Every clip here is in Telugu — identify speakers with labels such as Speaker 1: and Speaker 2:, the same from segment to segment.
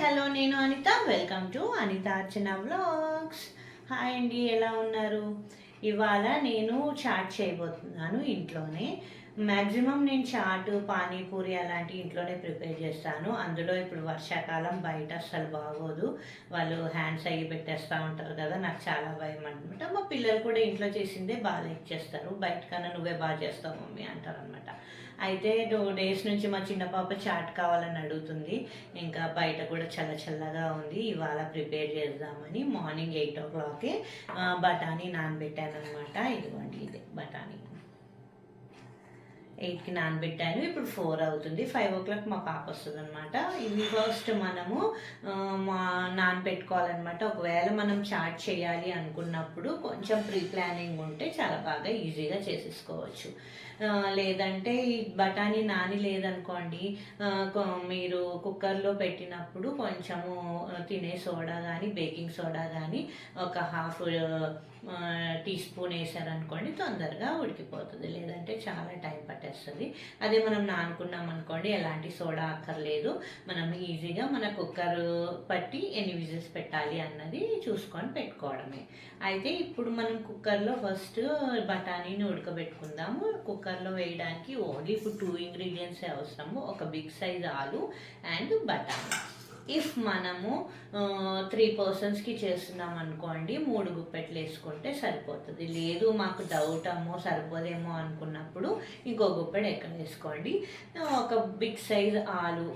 Speaker 1: హలో నేను Anitha. Welcome to Anitha Archana vlogs. Hi అండి, ఎలా ఉన్నారు? ఇవాళ నేను చాట్ చేయబోతున్నాను ఇంట్లోనే. మ్యాక్సిమం నేను చాట్, పానీపూరి అలాంటి ఇంట్లోనే ప్రిపేర్ చేస్తాను. అందులో ఇప్పుడు వర్షాకాలం, బయట అస్సలు బాగోదు. వాళ్ళు హ్యాండ్స్ అయ్యి పెట్టేస్తూ ఉంటారు కదా, నాకు చాలా భయం అనమాట. మా పిల్లలు కూడా ఇంట్లో చేసిందే బాగా లైక్ చేస్తారు. బయట కన్నా నువ్వే బాగా చేస్తావు మమ్మీ అంటారు అనమాట. అయితే 2 days నుంచి మా చిన్న పాప చాట్ కావాలని అడుగుతుంది. ఇంకా బయట కూడా చల్లగా ఉంది. ఇవాళ ప్రిపేర్ చేద్దామని మార్నింగ్ 8 o'clockకే బఠానీ నానబెట్టాను అనమాట. ఇదిగోండి, ఇదే బఠానీ 8కి నానబెట్టాను. ఇప్పుడు 4 అవుతుంది. 5 o'clock మా పాప వస్తుంది అనమాట. ఇవి ఫస్ట్ మనము నానబెట్టుకోవాలన్నమాట. ఒకవేళ మనం చాట్ చేయాలి అనుకున్నప్పుడు కొంచెం ప్రీ ప్లానింగ్ ఉంటే చాలా బాగా ఈజీగా చేసేసుకోవచ్చు. లేదంటే ఈ బఠానీ నాని లేదనుకోండి, మీరు కుక్కర్లో పెట్టినప్పుడు కొంచెము తినే సోడా కానీ, బేకింగ్ సోడా కానీ ఒక హాఫ్ టీ స్పూన్ వేసారనుకోండి, తొందరగా ఉడికిపోతుంది. లేదంటే చాలా టైం పట్టేస్తుంది. అదే మనం నానుకున్నాం అనుకోండి, ఎలాంటి సోడా అక్కర్లేదు. మనం ఈజీగా మన కుక్కర్ పట్టి ఎన్ని విజిల్స్ పెట్టాలి అన్నది చూసుకొని పెట్టుకోవడమే. అయితే ఇప్పుడు మనం కుక్కర్లో ఫస్ట్ బఠానీని ఉడకబెట్టుకుందాము. కుక్కర్లో వేయడానికి ఓన్లీ ఇప్పుడు 2 ingredients అవసరము. ఒక బిగ్ సైజ్ ఆలు అండ్ బఠానీ. ఇఫ్ మనము 3 personsకి చేస్తున్నాం అనుకోండి, 3 గుప్పెట్లు వేసుకుంటే సరిపోతుంది. లేదు మాకు డౌట్ అమ్మో సరిపోదేమో అనుకున్నప్పుడు ఇంకో గుప్పెడు ఎక్కడ వేసుకోండి. ఒక బిగ్ సైజ్ ఆలు,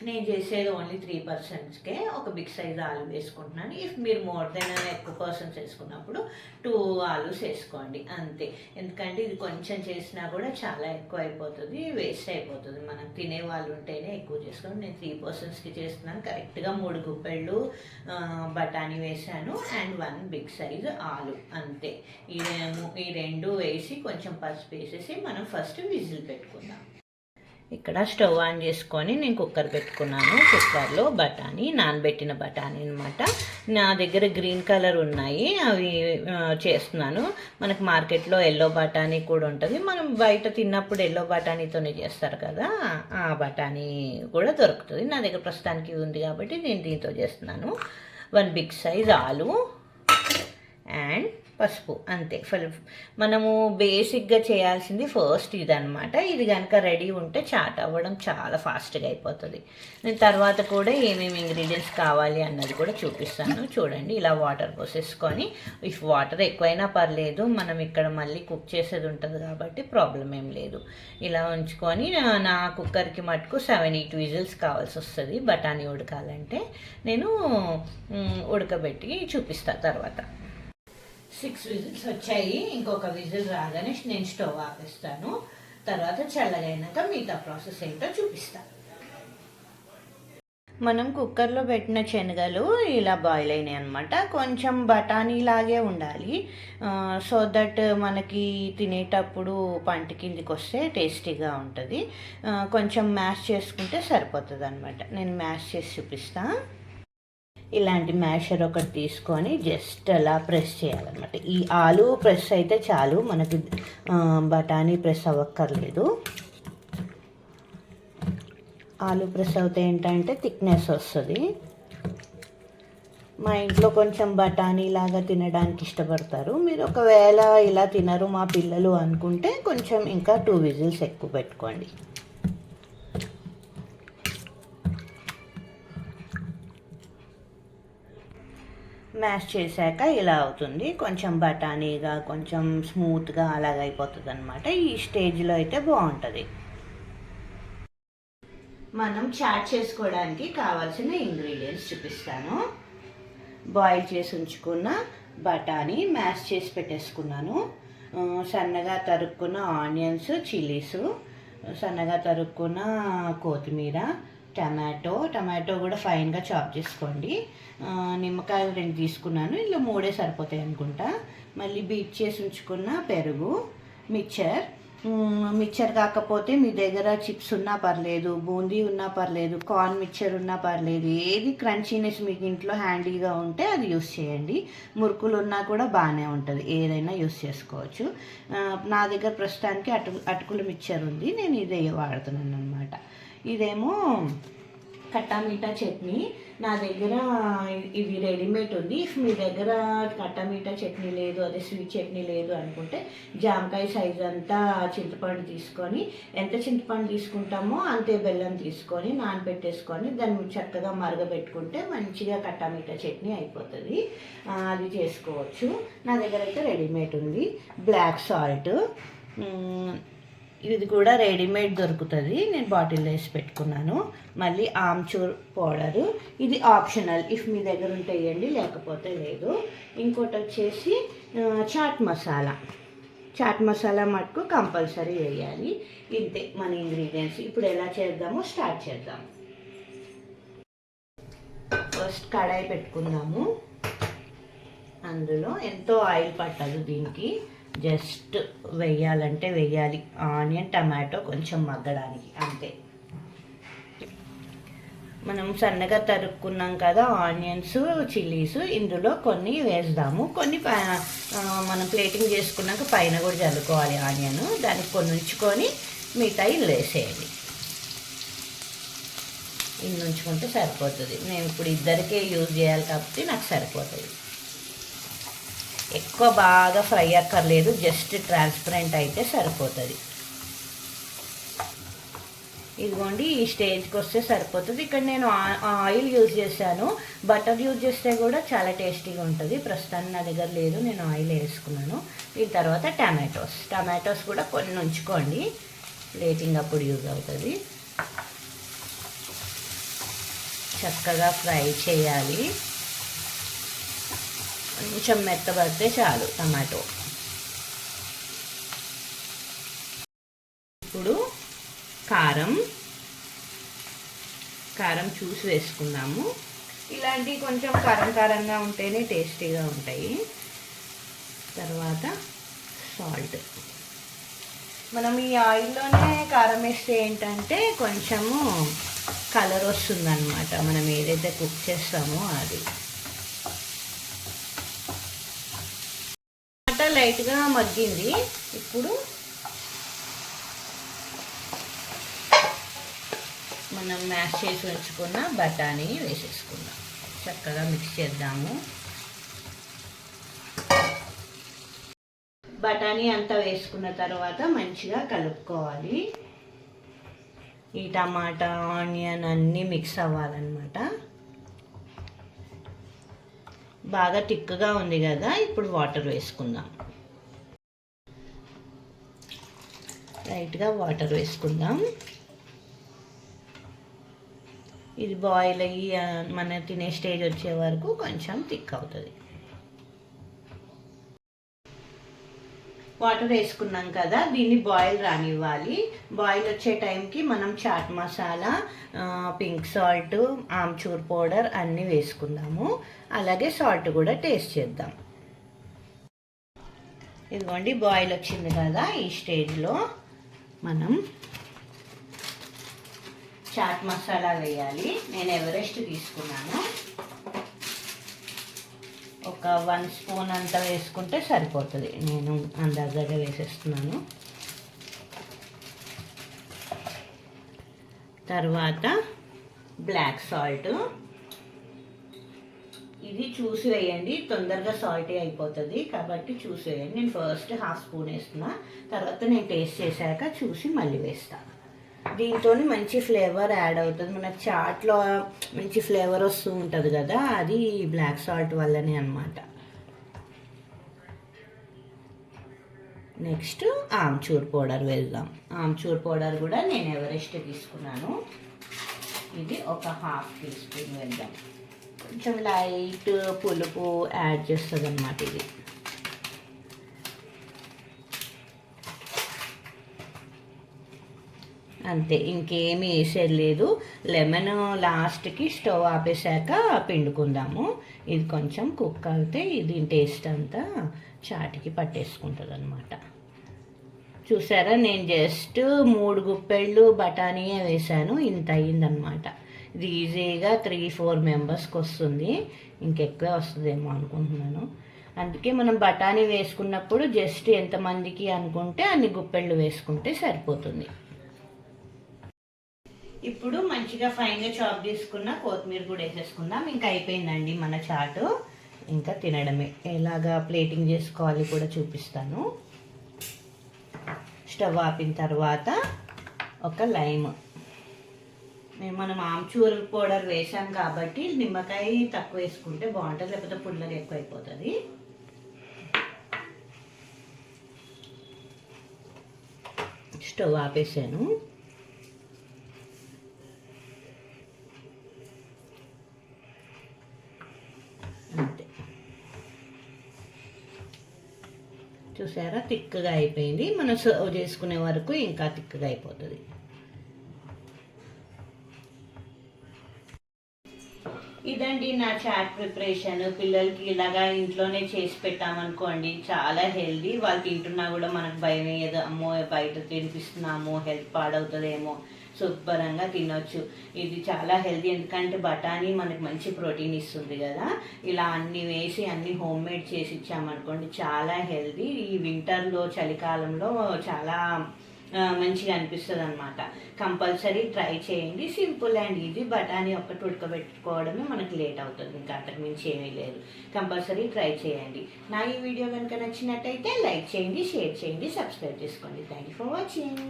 Speaker 1: నేను చేసేది ఓన్లీ 3 personsకే ఒక బిగ్ సైజ్ ఆలు వేసుకుంటున్నాను. ఇఫ్ మీరు మోర్ దెన్ ఎక్కువ పర్సన్స్ వేసుకున్నప్పుడు 2 ఆలూస్ వేసుకోండి అంతే. ఎందుకంటే ఇది కొంచెం చేసినా కూడా చాలా ఎక్కువ అయిపోతుంది, వేస్ట్ అయిపోతుంది. మనం తినే వాళ్ళు ఉంటేనే ఎక్కువ చేసుకోండి. నేను 3 personsకి చేస్తున్నాను. కరెక్ట్గా 3 గుప్పెళ్ళు బఠానీ వేసాను అండ్ 1 బిగ్ సైజ్ ఆలు అంతే. ఈ రెండు వేసి కొంచెం పసుపు వేసేసి మనం ఫస్ట్ విజిల్ పెట్టుకుందాం. ఇక్కడ స్టవ్ ఆన్ చేసుకొని నేను కుక్కర్ పెట్టుకున్నాను. కుక్కర్లో బఠానీ, నానబెట్టిన బఠానీ అనమాట. నా దగ్గర గ్రీన్ కలర్ ఉన్నాయి, అవి చేస్తున్నాను. మనకు మార్కెట్లో ఎల్లో బఠానీ కూడా ఉంటుంది. మనం బయట తిన్నప్పుడు ఎల్లో బఠానీతోనే చేస్తారు కదా, ఆ బఠానీ కూడా దొరుకుతుంది. నా దగ్గర ప్రస్తుతానికి ఉంది కాబట్టి నేను దీంతో చేస్తున్నాను. 1 బిగ్ సైజ్ ఆలు అండ్ పసుపు అంతే. మనము బేసిక్గా చేయాల్సింది ఫస్ట్ ఇదనమాట. ఇది కనుక రెడీ ఉంటే చాట్ అవ్వడం చాలా ఫాస్ట్గా అయిపోతుంది. నేను తర్వాత కూడా ఏమేమి ఇంగ్రీడియంట్స్ కావాలి అన్నది కూడా చూపిస్తాను. చూడండి, ఇలా వాటర్ పోసేసుకొని, ఇఫ్ వాటర్ ఎక్కువైనా పర్లేదు, మనం ఇక్కడ మళ్ళీ కుక్ చేసేది ఉంటుంది కాబట్టి ప్రాబ్లం ఏం లేదు. ఇలా ఉంచుకొని నా కుక్కర్కి మటుకు 7-8 విజిల్స్ కావాల్సి వస్తుంది బఠానీ ఉడకాలంటే. నేను ఉడకబెట్టి చూపిస్తాను తర్వాత. 6 విజిల్స్ వచ్చాయి. ఇంకొక విజిల్ రాగానే నేను స్టవ్ ఆపేస్తాను. తర్వాత చల్లగైనాక మిగతా ప్రాసెస్ ఏంటో చూపిస్తాను. మనం కుక్కర్లో పెట్టిన శనగలు ఇలా బాయిల్ అయినాయి అనమాట. కొంచెం బఠానీలాగే ఉండాలి, సో దట్ మనకి తినేటప్పుడు పంట కిందికి వస్తే టేస్టీగా ఉంటుంది. కొంచెం మ్యాష్ చేసుకుంటే సరిపోతుంది అనమాట. నేను మ్యాష్ చేసి చూపిస్తాను. ఇలాంటి మ్యాషర్ ఒకటి తీసుకొని జస్ట్ అలా ప్రెస్ చేయాలన్నమాట. ఈ ఆలు ప్రెస్ అయితే చాలు, మనకి బఠానీ ప్రెస్ అవ్వక్కర్లేదు. ఆలు ప్రెస్ అవుతే ఏంటంటే థిక్నెస్ వస్తుంది. మా ఇంట్లో కొంచెం బఠానీ లాగా తినడానికి ఇష్టపడతారు. మీరు ఒకవేళ ఇలా తినరు మా పిల్లలు అనుకుంటే కొంచెం ఇంకా 2 విజిల్స్ ఎక్కువ పెట్టుకోండి. మ్యాష్ చేశాక ఇలా అవుతుంది. కొంచెం బఠానీగా, కొంచెం స్మూత్గా అలాగైపోతుంది అనమాట. ఈ స్టేజ్లో అయితే బాగుంటుంది. మనం చాట్ చేసుకోవడానికి కావాల్సిన ఇంగ్రీడియంట్స్ చూపిస్తాను. బాయిల్ చేసి ఉంచుకున్న బఠానీ మ్యాష్ చేసి పెట్టేసుకున్నాను. సన్నగా తరుక్కున్న ఆనియన్స్, చిల్లీసు, సన్నగా తరుక్కున్న కొత్తిమీర, టమాటో కూడా ఫైన్గా చాప్ చేసుకోండి. నిమ్మకాయలు 2 తీసుకున్నాను, ఇందులో 3 సరిపోతాయి అనుకుంటా. మళ్ళీ బీట్ చేసి ఉంచుకున్న పెరుగు, మిక్చర్ కాకపోతే మీ దగ్గర చిప్స్ ఉన్నా పర్లేదు, బూందీ ఉన్నా పర్లేదు, కార్న్ మిక్చర్ ఉన్నా పర్లేదు, ఏది క్రంచీనెస్ మీకు ఇంట్లో హ్యాండీగా ఉంటే అది యూస్ చేయండి. మురుకులు ఉన్నా కూడా బాగానే ఉంటుంది, ఏదైనా యూస్ చేసుకోవచ్చు. నా దగ్గర ప్రస్తుతానికి అటుకుల మిక్చర్ ఉంది, నేను ఇదే వాడుతున్నాను అనమాట. ఇదేమో కట్టా మీఠా చట్నీ. నా దగ్గర ఇది రెడీమేడ్ ఉంది. ఇఫ్ మీ దగ్గర కట్టా మీఠా చట్నీ లేదు, అదే స్వీట్ చట్నీ లేదు అనుకుంటే జామకాయ సైజ్ అంతా చింతపండు తీసుకొని, ఎంత చింతపండు తీసుకుంటామో అంతే బెల్లం తీసుకొని నానబెట్టేసుకొని దాన్ని చక్కగా మరగబెట్టుకుంటే మంచిగా కట్టా మీఠా చట్నీ అయిపోతుంది. అది చేసుకోవచ్చు. నా దగ్గర అయితే రెడీమేడ్ ఉంది. బ్లాక్ సాల్ట్ ఇది కూడా రెడీమేడ్ దొరుకుతుంది. నేను బాటిల్లో వేసి పెట్టుకున్నాను. మళ్ళీ ఆమ్చూర్ పౌడరు, ఇది ఆప్షనల్. ఇఫ్ మీ దగ్గర ఉంటే వేయండి, లేకపోతే లేదు. ఇంకోటి వచ్చేసి చాట్ మసాలా. చాట్ మసాలా మటుకు కంపల్సరీ వేయాలి. ఇంతే మన ఇంగ్రీడియంట్స్. ఇప్పుడు ఎలా చేద్దామో స్టార్ట్ చేద్దాం. ఫస్ట్ కడాయి పెట్టుకుందాము. అందులో ఎంతో ఆయిల్ పట్టదు దీనికి, జస్ట్ వేయాలంటే వేయాలి. ఆనియన్ టమాటో కొంచెం మగ్గడానికి అంతే. మనం సన్నగా తరుక్కున్నాం కదా ఆనియన్స్ చిల్లీస్, ఇందులో కొన్ని వేద్దాము. కొన్ని మనం ప్లేటింగ్ చేసుకున్నాక పైన కూడా చల్లుకోవాలి ఆనియన్. దానికి కొన్ని ఉంచుకొని మిగతా ఇల్లు వేసేయండి. ఇల్లు ఉంచుకుంటే సరిపోతుంది. నేను ఇప్పుడు ఇద్దరికే యూజ్ చేయాలి కాబట్టి నాకు సరిపోతుంది. ఎక్కువ బాగా ఫ్రై అక్కర్లేదు, జస్ట్ ట్రాన్స్పరెంట్ అయితే సరిపోతుంది. ఇదిగోండి ఈ స్టేజ్కి వస్తే సరిపోతుంది. ఇక్కడ నేను ఆయిల్ యూజ్ చేశాను. బటర్ యూజ్ చేస్తే కూడా చాలా టేస్టీగా ఉంటుంది. ప్రస్తుతానికి నా దగ్గర లేదు, నేను ఆయిల్ వేసుకున్నాను. దీని తర్వాత టమాటోస్ కూడా కొన్ని ఉంచుకోండి, ప్లేటింగ్ అప్పుడు యూజ్ అవుతుంది. చక్కగా ఫ్రై చేయాలి. కొంచెం మెత్తబడితే చాలు టమాటో. ఇప్పుడు కారం చూసి వేసుకున్నాము. ఇలాంటివి కొంచెం కారంగా ఉంటేనే టేస్టీగా ఉంటాయి. తర్వాత సాల్ట్. మనం ఈ ఆయిల్లోనే కారం వేస్తే ఏంటంటే కొంచెము కలర్ వస్తుందన్నమాట, మనం ఏదైతే కుక్ చేస్తామో అది. లైట్గా మగ్గింది. ఇప్పుడు మనం మ్యాష్ చేసి ఉంచుకున్న బఠానీ వేసేసుకుందాం. చక్కగా మిక్స్ చేద్దాము. బఠానీ అంతా వేసుకున్న తర్వాత మంచిగా కలుపుకోవాలి. ఈ టమాటా ఆనియన్ అన్నీ మిక్స్ అవ్వాలన్నమాట. బాగా థిక్గా ఉంది కదా, ఇప్పుడు వాటర్ వేసుకుందాం. లైట్గా వాటర్ వేసుకుందాం. ఇది బాయిల్ అయ్యి మన తినే స్టేజ్ వచ్చే వరకు కొంచెం థిక్ అవుతుంది. వాటర్ వేసుకున్నాం కదా, దీన్ని బాయిల్ రానివ్వాలి. బాయిల్ వచ్చే టైంకి మనం chaat masala, pink salt, amchur powder అన్నీ వేసుకుందాము. అలాగే సాల్ట్ కూడా టేస్ట్ చేద్దాం. ఇదిగోండి బాయిల్ వచ్చింది కదా, ఈ స్టేజ్లో మనం చాట్ మసాలా వేయాలి. నేను ఎవరెస్ట్ తీసుకున్నాను. ఒక 1 స్పూన్ అంతా వేసుకుంటే సరిపోతుంది. నేను అందాజగా వేసేస్తున్నాను. తర్వాత బ్లాక్ సాల్ట్, ఇది చూసి వేయండి, తొందరగా సాల్టీ అయిపోతుంది కాబట్టి చూసి వేయండి. నేను ఫస్ట్ 1/2 స్పూన్ వేస్తున్నా, తర్వాత నేను టేస్ట్ చేశాక చూసి మళ్ళీ వేస్తాను. దీంతో మంచి ఫ్లేవర్ యాడ్ అవుతుంది. మనకు చాట్లో మంచి ఫ్లేవర్ వస్తూ ఉంటుంది కదా, అది బ్లాక్ సాల్ట్ వల్లనే అన్నమాట. నెక్స్ట్ ఆమ్చూర్ పౌడర్ వేద్దాం. ఆమ్చూర్ పౌడర్ కూడా నేను ఎవరెస్ట్ తీసుకున్నాను. ఇది ఒక 1/2 టీ స్పూన్ వేద్దాం. కొంచెం లైట్ పులుపు యాడ్ చేస్తుంది అన్నమాట ఇది. అంతే, ఇంకేమీ వేసేది లేదు. లెమన్ లాస్ట్కి స్టవ్ ఆపేసాక పిండుకుందాము. ఇది కొంచెం కుక్ అయితే దీని టేస్ట్ అంతా చాటికి పట్టేసుకుంటుంది అనమాట. చూసారా, నేను జస్ట్ 3 గుప్పెళ్ళు బఠానీయే వేసాను, ఇంత అయ్యిందనమాట. ఇది ఈజీగా 3-4 మెంబర్స్కి వస్తుంది. ఇంకెక్కువే వస్తుందేమో అనుకుంటున్నాను. అందుకే మనం బఠానీ వేసుకున్నప్పుడు జస్ట్ ఎంతమందికి అనుకుంటే అన్ని గుప్పెళ్ళు వేసుకుంటే సరిపోతుంది. ఇప్పుడు మంచిగా ఫైన్గా చాప్ చేసుకున్న కొత్తిమీర కూడా వేసేసుకుందాం. ఇంకా అయిపోయిందండి మన చాటు. ఇంకా తినడమే. ఎలాగా ప్లేటింగ్ చేసుకోవాలి కూడా చూపిస్తాను. స్టవ్ ఆపిన తర్వాత ఒక లైమ్, మనం ఆమ్చూర్ పౌడర్ వేసాం కాబట్టి నిమ్మకాయ తక్కువ వేసుకుంటే బాగుంటుంది, లేకపోతే పుల్లగా ఎక్కువ అయిపోతుంది. స్టవ్ ఆపేసాను. అంతే, చూసారా తిక్కగా అయిపోయింది. మనం సర్వ్ చేసుకునే వరకు ఇంకా తిక్కగా అయిపోతుంది. ఇదండి నా చాట్ ప్రిపరేషన్. పిల్లలకి ఇలాగా ఇంట్లోనే చేసి పెట్టామనుకోండి చాలా హెల్దీ. వాళ్ళు తింటున్నా కూడా మనకు భయం వేయదు, అమ్మో బయట తినిపిస్తున్నాము హెల్త్ పాడవుతుందేమో, శుభ్రంగా తినొచ్చు. ఇది చాలా హెల్దీ, ఎందుకంటే బఠానీ మనకు మంచి ప్రోటీన్ ఇస్తుంది కదా. ఇలా అన్నీ వేసి అన్నీ హోమ్ మేడ్ చేసి ఇచ్చామనుకోండి చాలా హెల్దీ. ఈ వింటర్లో చలికాలంలో చాలా మంచిగా అనిపిస్తుంది అనమాట. కంపల్సరీ ట్రై చేయండి. Simple and easy. బఠానీ ఒక్కటి ఉడకబెట్టుకోవడమే మనకి లేట్ అవుతుంది, ఇంకా అంతకు మించి ఏమీ లేదు. కంపల్సరీ ట్రై చేయండి. నా ఈ వీడియో కనుక నచ్చినట్టయితే లైక్ చేయండి, షేర్ చేయండి, సబ్స్క్రైబ్ చేసుకోండి. Thank you for watching.